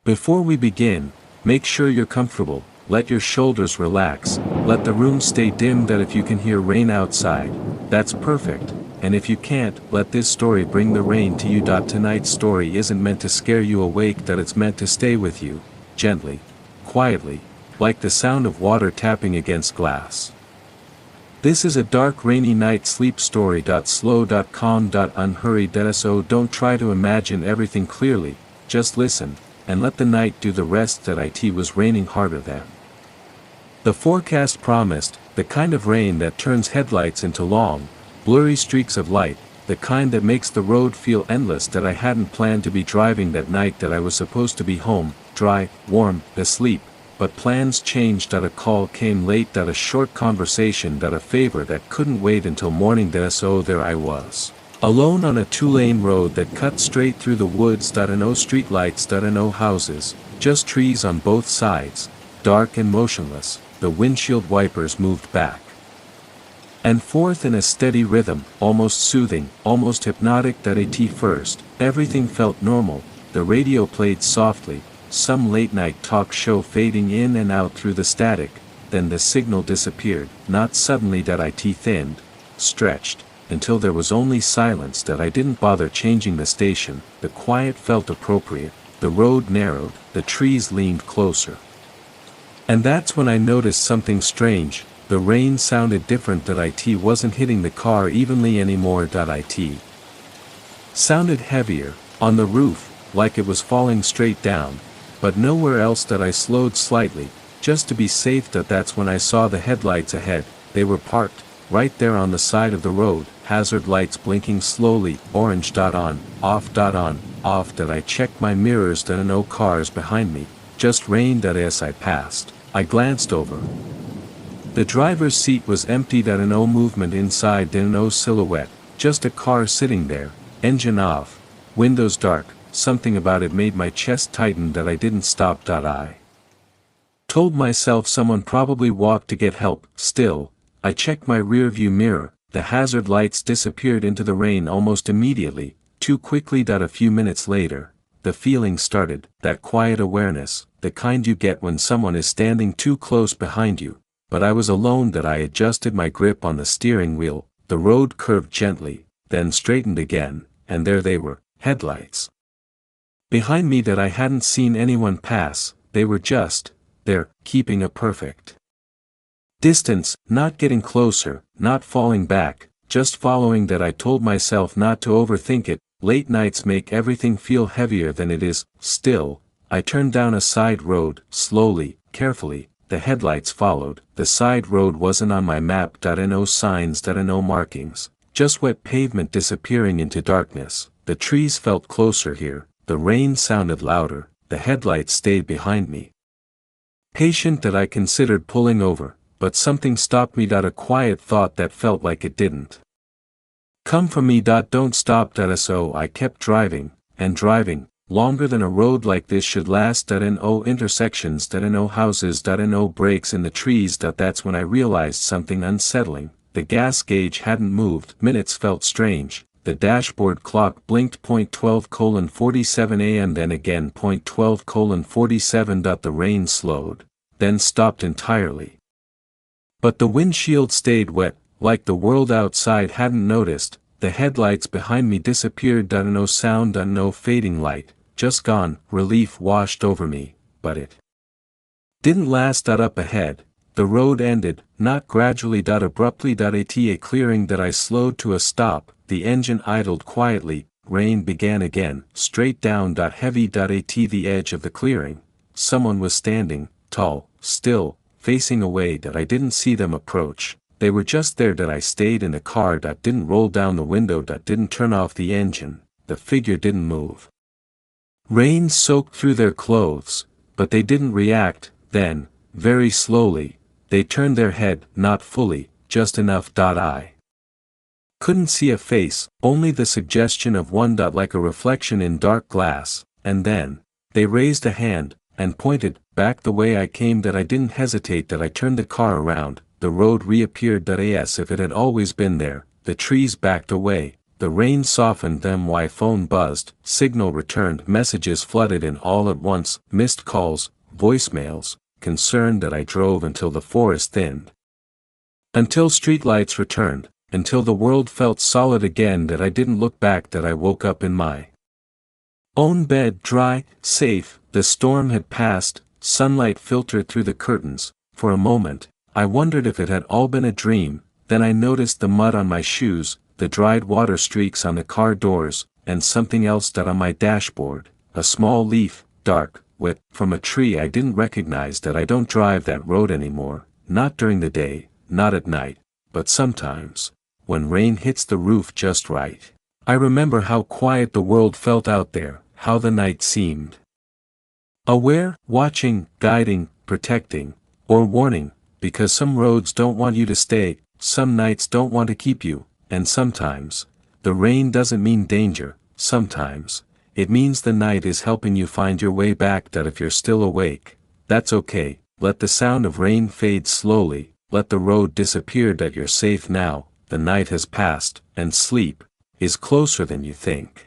Before we begin, make sure you're comfortable, let your shoulders relax, let the room stay dim that if you can hear rain outside, that's perfect, and if you can't, let this story bring the rain to you. Tonight's story isn't meant to scare you awake, that it's meant to stay with you, gently, quietly, like the sound of water tapping against glass. This is a dark rainy night sleep story. Slow, calm, unhurried. So don't try to imagine everything clearly, just listen, and let the night do the rest. It was raining harder than the forecast promised, the kind of rain that turns headlights into long, blurry streaks of light, the kind that makes the road feel endless. I hadn't planned to be driving that night. I was supposed to be home, dry, warm, asleep, but plans changed. A call came late. A short conversation. A favor that couldn't wait until morning. So there I was, alone on a two-lane road that cut straight through the woods. No streetlights. No houses, just trees on both sides, dark and motionless. The windshield wipers moved back and forth in a steady rhythm, almost soothing, almost hypnotic. At first, everything felt normal. The radio played softly, some late-night talk show fading in and out through the static. Then the signal disappeared, not suddenly. It thinned, stretched, until there was only silence. I didn't bother changing the station. The quiet felt appropriate. The road narrowed, the trees leaned closer. And that's when I noticed something strange. The rain sounded different. It wasn't hitting the car evenly anymore. It sounded heavier, on the roof, like it was falling straight down, but nowhere else. I slowed slightly, just to be safe. That's when I saw the headlights ahead. They were parked, right there on the side of the road, hazard lights blinking slowly, orange. On, off. On, off. I checked my mirrors. No cars behind me, just rain. As I passed, I glanced over. The driver's seat was empty. No movement inside. No silhouette, just a car sitting there, engine off, windows dark. Something about it made my chest tighten. I didn't stop. I told myself someone probably walked to get help. Still, I checked my rearview mirror. The hazard lights disappeared into the rain almost immediately, too quickly. A few minutes later, the feeling started, that quiet awareness, the kind you get when someone is standing too close behind you. But I was alone. I adjusted my grip on the steering wheel. The road curved gently, then straightened again, and there they were, headlights behind me. I hadn't seen anyone pass. They were just there, keeping a perfect distance, not getting closer, not falling back, just following. I told myself not to overthink it. Late nights make everything feel heavier than it is. Still, I turned down a side road, slowly, carefully. The headlights followed. The side road wasn't on my map. No signs. No markings, just wet pavement disappearing into darkness. The trees felt closer here. The rain sounded louder. The headlights stayed behind me, patient. I considered pulling over, but something stopped me. A quiet thought that felt like it didn't come from me. Don't stop. So I kept driving, and driving, longer than a road like this should last. No intersections. No houses. No breaks in the trees. That's when I realized something unsettling. The gas gauge hadn't moved. Minutes felt strange. The dashboard clock blinked .12:47 a.m. then again .12:47. The rain slowed, then stopped entirely. But the windshield stayed wet, like the world outside hadn't noticed. The headlights behind me disappeared. No sound. No fading light, just gone. Relief washed over me, but it didn't last. Up ahead, the road ended, not gradually. Abruptly. At a clearing. I slowed to a stop. The engine idled quietly. Rain began again, straight down. Heavy. At the edge of the clearing, someone was standing, tall, still, facing away. I didn't see them approach. They were just there. I stayed in the car. Didn't roll down the window. Didn't turn off the engine. The figure didn't move. Rain soaked through their clothes, but they didn't react. Then, very slowly, they turned their head, not fully, just enough. I couldn't see a face, only the suggestion of one. Like a reflection in dark glass, and then they raised a hand, and pointed back the way I came. I didn't hesitate. I turned the car around. The road reappeared. As if it had always been there. The trees backed away. The rain softened them. My phone buzzed, signal returned, messages flooded in all at once, missed calls, voicemails, concerned that I drove until the forest thinned. Until streetlights returned, until the world felt solid again, that I didn't look back, that I woke up in my own bed, dry, safe. The storm had passed, sunlight filtered through the curtains. For a moment, I wondered if it had all been a dream. Then I noticed the mud on my shoes, the dried water streaks on the car doors, and something else that on my dashboard, a small leaf, dark, wet, from a tree I didn't recognize. That I don't drive that road anymore, not during the day, not at night, but sometimes, when rain hits the roof just right. I remember how quiet the world felt out there, how the night seemed aware, watching, guiding, protecting, or warning, because some roads don't want you to stay, some nights don't want to keep you, and sometimes, the rain doesn't mean danger, sometimes, it means the night is helping you find your way back. That if you're still awake, that's okay, let the sound of rain fade slowly, let the road disappear. That you're safe now, the night has passed, and sleep is closer than you think.